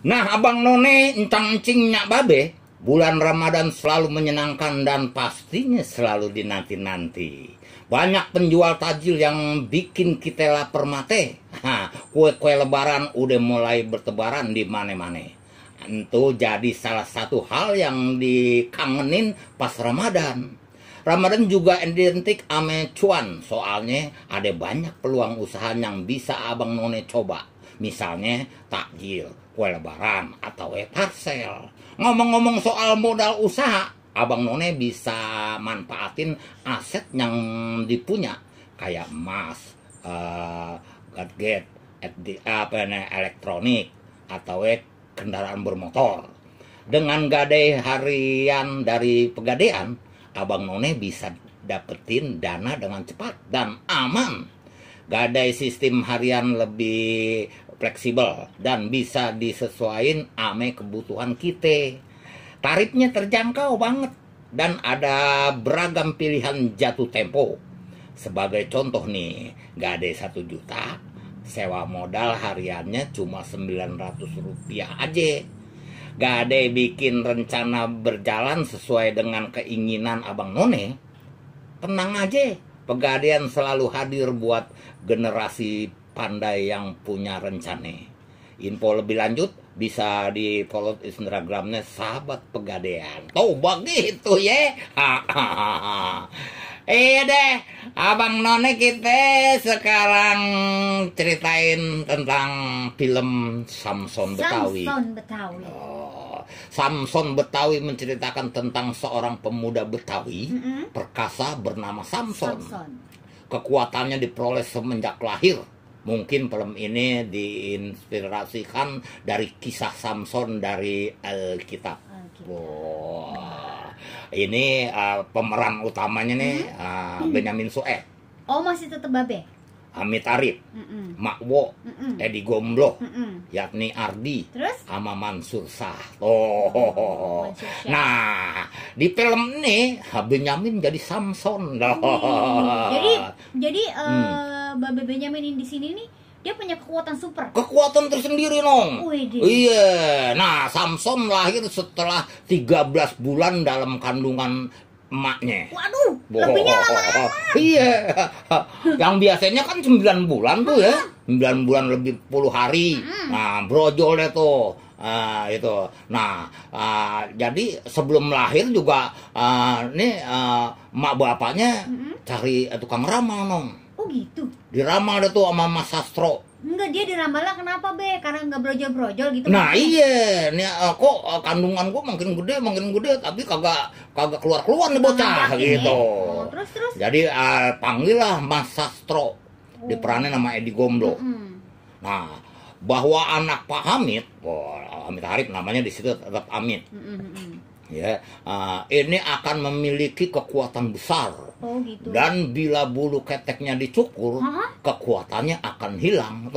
Nah, Abang None, encang-encingnya babe, bulan Ramadan selalu menyenangkan dan pastinya selalu dinanti-nanti. Banyak penjual tajil yang bikin kita lapar mate. Kue-kue lebaran udah mulai bertebaran di mana-mana. Itu jadi salah satu hal yang dikangenin pas Ramadan. Ramadan juga identik ame cuan, soalnya ada banyak peluang usaha yang bisa Abang None coba. Misalnya takjil, kue lebaran, atau parsel. Ngomong-ngomong soal modal usaha, Abang None bisa manfaatin aset yang dipunya. Kayak emas, gadget, elektronik, atau kendaraan bermotor. Dengan gadai harian dari pegadaian, Abang None bisa dapetin dana dengan cepat dan aman. Gadai sistem harian lebih fleksibel dan bisa disesuaikan ame kebutuhan kita. Tarifnya terjangkau banget dan ada beragam pilihan jatuh tempo. Sebagai contoh nih, gadai 1 juta, sewa modal hariannya cuma Rp900 aja. Gade bikin rencana berjalan sesuai dengan keinginan Abang None. Tenang aja, Pegadaian selalu hadir buat generasi pandai yang punya rencana. Info lebih lanjut bisa di follow Instagramnya Sahabat Pegadaian. Tuh begitu ya. Iya deh, Abang None kita sekarang ceritain tentang film Samson Betawi. Samson Betawi. Samson Betawi menceritakan tentang seorang pemuda Betawi perkasa bernama Samson. Kekuatannya diperoleh semenjak lahir. Mungkin film ini diinspirasikan dari kisah Samson dari Alkitab. Ini pemeran utamanya nih Benyamin Sueb. Oh, masih tetap Babe? Amit Arif, Mak Wo, Edi Gomblo, yakni Ardi, terus sama Mansur Shah. Nah, di film ini Benyamin jadi Samson. Jadi Babe Benyamin di sini nih dia punya kekuatan super. Kekuatan tersendiri, Nong. Iya. Nah, Samson lahir setelah 13 bulan dalam kandungan emaknya. Waduh, lebihnya lama. Iya. Yang biasanya kan 9 bulan tuh ya. 9 bulan lebih 10 hari. Nah, brojol deh tuh. Itu. Nah, jadi sebelum lahir juga emak bapaknya cari tukang ramal, Nong. Oh gitu. Diramal deh tuh sama Mas Sastro. Enggak, dia diramalnya kenapa Be? Karena nggak brojol-brojol gitu. Nah iya, nih kok kandungan gua makin gede, tapi kagak keluar nih bocah gitu. Terus. Jadi panggil lah Mas Sastro, diperanin sama Edi Gomblo. Nah, bahwa anak Pak Hamid, Hamid Arif namanya di situ tetap Hamid. Ya, ini akan memiliki kekuatan besar. Oh gitu. Dan bila bulu keteknya dicukur, kekuatannya akan hilang.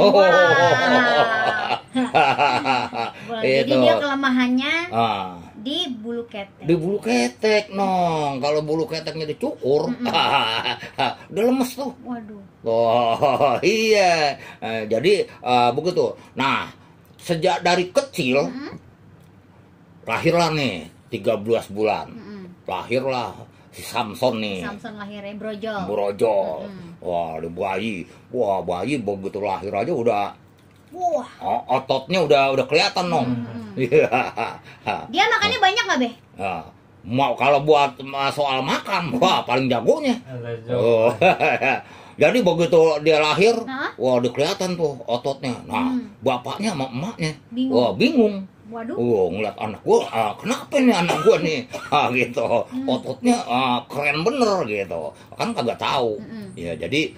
Jadi dia kelemahannya di bulu ketek. Di bulu ketek, Nong. Kalau bulu keteknya dicukur, udah lemes tuh. Waduh. Oh iya. Jadi begitu. Nah, sejak dari kecil lahirlah nih 13 bulan. Lahirlah si Samson nih. Samson lahirnya brojol. Wah, ada bayi. Wah, bayi begitu lahir aja udah. Wah, ototnya udah kelihatan, Nong. Dia makannya banyak nggak, Be? Mau kalau buat soal makan, wah paling jagonya. Jadi begitu dia lahir, wah udah kelihatan tuh ototnya. Nah, bapaknya sama emaknya, wah bingung. Waduh. Ngeliat anak gua, kenapa nih anak gua nih? Gitu. Ototnya keren bener gitu. Kan kagak tahu. Ya jadi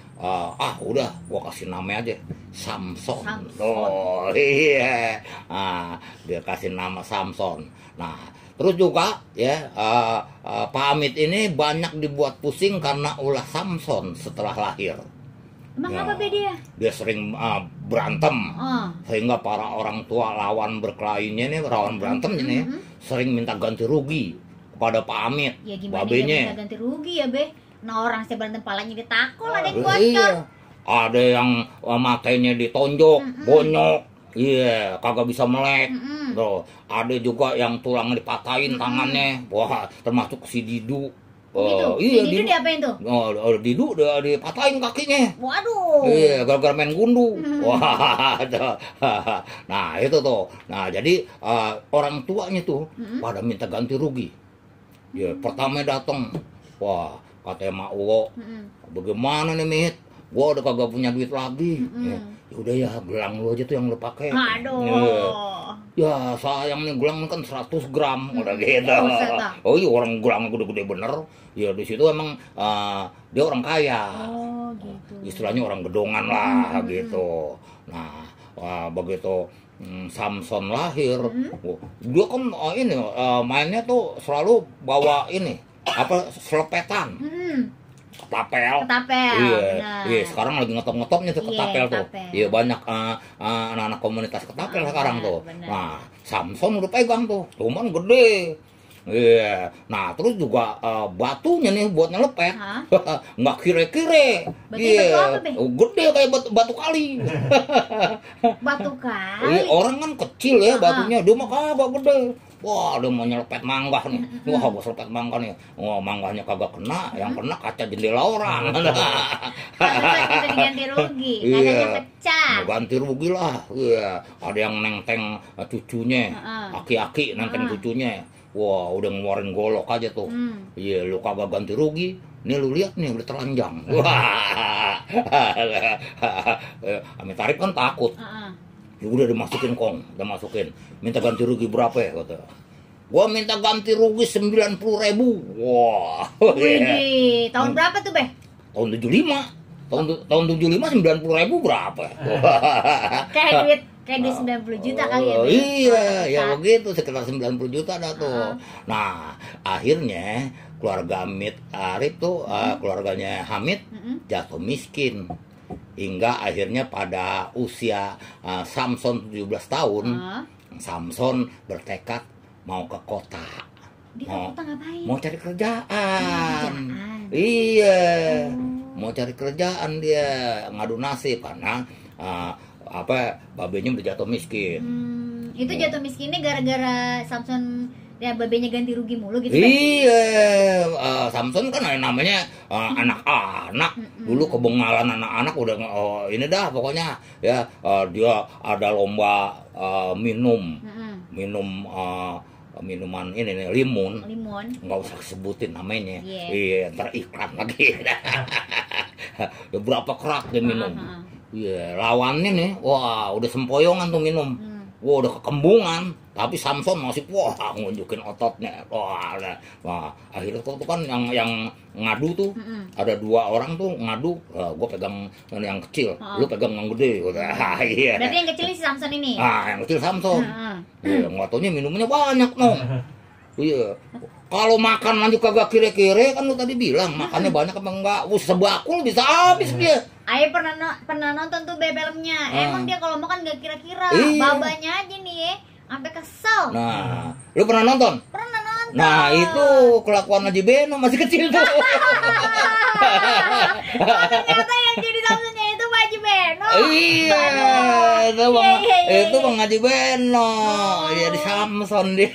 udah gua kasih nama aja Samson. Oh iya. Dia kasih nama Samson. Nah, terus juga ya Pak Hamid ini banyak dibuat pusing karena ulah Samson setelah lahir. Emang apa beda? Dia sering berantem, sehingga para orang tua lawan berkelainya nih, lawan berantem ini sering minta ganti rugi kepada Pak Hamid. Ya gimana dia minta ganti rugi ya, Be? Nah orang saya berantem palanya ditakol, ada yang bocor. Iya. Ada yang matanya ditonjok, bonyok. Iya, kagak bisa melek. Mm-mm. Tuh, ada juga yang tulang dipatahin tangannya. Wah, termasuk si Didu. Gitu. Iya, Si Didu diapain tuh? Didu udah dipatahin kakinya. Waduh. Iya, gara-gara main gundu. Wah, tuh. Nah itu tuh. Nah jadi orang tuanya tuh pada minta ganti rugi. Ya pertama datang, wah katanya Mak Uwo, bagaimana nih Mit? Gua udah kagak punya duit lagi. Ya udah ya gelang lu aja tuh yang lu pakai. Aduh. Ya sayang nih gelang kan 100 gram udah gitu. Oh iya orang gelang gede-gede bener. Ya di situ emang dia orang kaya. Oh gitu. Istilahnya orang gedongan lah gitu. Nah begitu Samson lahir, dia kan ini mainnya tuh selalu bawa ini apa selepetan. Ketapel. Iya, Nah. iya. Sekarang lagi ngetop-ngetopnya tuh ketapel tuh. Iya banyak anak-anak komunitas ketapel sekarang tuh. Bener. Nah, Samson udah pegang tuh, cuman gede. Iya. Nah, terus juga batunya nih buat nyelepet. Nggak kire-kire. Iya. Batu apa, Be? Gede kayak batu kali. Batu kali. Iya, orang kan kecil ya batunya, dia mah kagak gede. Wah, dia mau nyelepet mangga nih. Wah, gua selepet mangga nih. Wah, mangganya kagak kena, yang kena kaca jendela orang. Kita diganti rugi, Iya. kacanya pecah. Mau ganti rugi lah. Iya, ada yang nenteng cucunya, aki-aki nenteng cucunya. Wah, udah ngeluarin golok aja tuh. Iya, lu kagak ganti rugi. Nih lu lihat nih udah telanjang. Wah. Amit Arif kan takut. Ya udah dimasukin kong, udah masukin. Minta ganti rugi berapa ya kata. Gua minta ganti rugi 90.000. Wah. Wih, tahun berapa tuh, Be? Tahun 75. Tahun 75 90.000 berapa? Kayak duit 90 juta kali ya, Be? Iya, ya begitu sekitar 90 juta dah tuh. Nah, akhirnya keluarga Amit Arif tuh keluarganya Hamid jatuh miskin. Hingga akhirnya pada usia Samson 17 tahun, Samson bertekad mau ke kota. Di kota ngapain? Mau cari kerjaan. Iya. Mau cari kerjaan dia, ngadu nasib karena babenya udah jatuh miskin. Itu jatuh miskinnya gara-gara Samson ya babenya ganti rugi mulu gitu. Be? Iya, Samson kan namanya anak-anak. Dulu kebengalan anak-anak udah ini dah pokoknya ya dia ada lomba minum minuman ini nih limun. Nggak usah sebutin namanya. Iya, ntar iklan lagi. Ya berapa kerak dia minum. Iya, lawannya nih, wah udah sempoyongan tuh minum. Wah udah kekembungan, tapi Samson masih ngunjukin ototnya. Wah akhirnya tuh kan yang ngadu tuh ada 2 orang tuh ngadu. Gue pegang yang kecil, lu pegang yang gede. Iya. Berarti yang kecil si Samson ini. Yang kecil Samson. Iya, nggak taunya minumnya banyak nong. Iya. Kalau makan lanjut kagak kire-kire kan lu tadi bilang makannya banyak apa enggak? Sebakul bisa habis dia. Ayo pernah nonton tuh filmnya. Emang dia kalau makan nggak kira-kira. Babanya aja nih, sampai kesel. Nah, lu pernah nonton? Pernah nonton. Nah, itu kelakuan Haji Beno masih kecil tuh. Ternyata yang jadi Samsonnya itu Pak Haji Beno. Iya, itu Bang Haji Beno. Jadi Samson dia.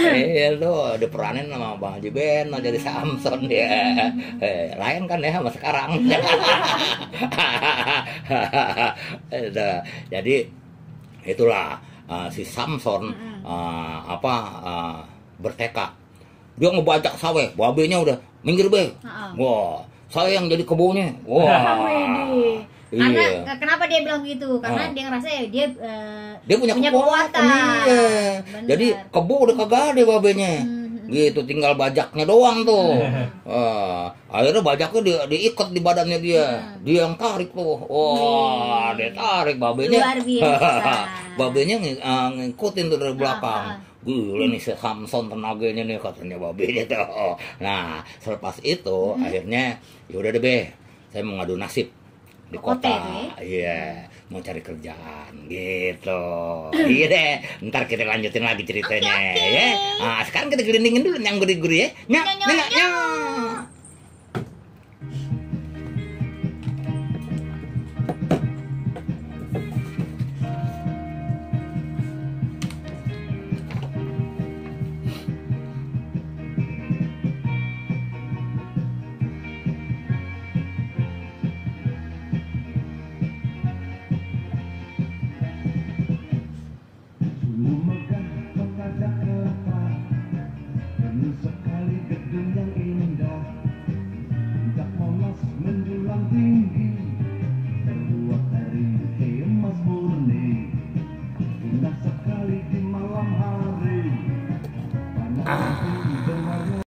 Iya tuh diperanin sama Bang Haji Beno jadi Samson dia. Lain kan ya sama sekarang. Jadi itulah si Samson bertekad. Dia ngebajak sawah, babenya udah minggir be. Wah, saya yang jadi kebunnya. Wah. Karena kenapa dia bilang gitu? Karena dia ngerasa ya dia punya kekuatan. Iya. Jadi kebo udah kagak ada babenya. Gitu tinggal bajaknya doang tuh. Akhirnya bajaknya diikat di badannya dia. Dia yang tarik tuh. Wah, dia tarik babenya. Luar biasa. Babenya ngikutin tuh dari belakang. Gila nih si Samson tenaganya nih katanya babenya tuh. Nah, selepas itu akhirnya yaudah deh be, saya mau ngadu nasib di kota. Iya, mau cari kerjaan gitu. Iya deh, ntar kita lanjutin lagi ceritanya ya. Nah, sekarang kita gelindingin dulu yang gurih-gurih ya. Nyak.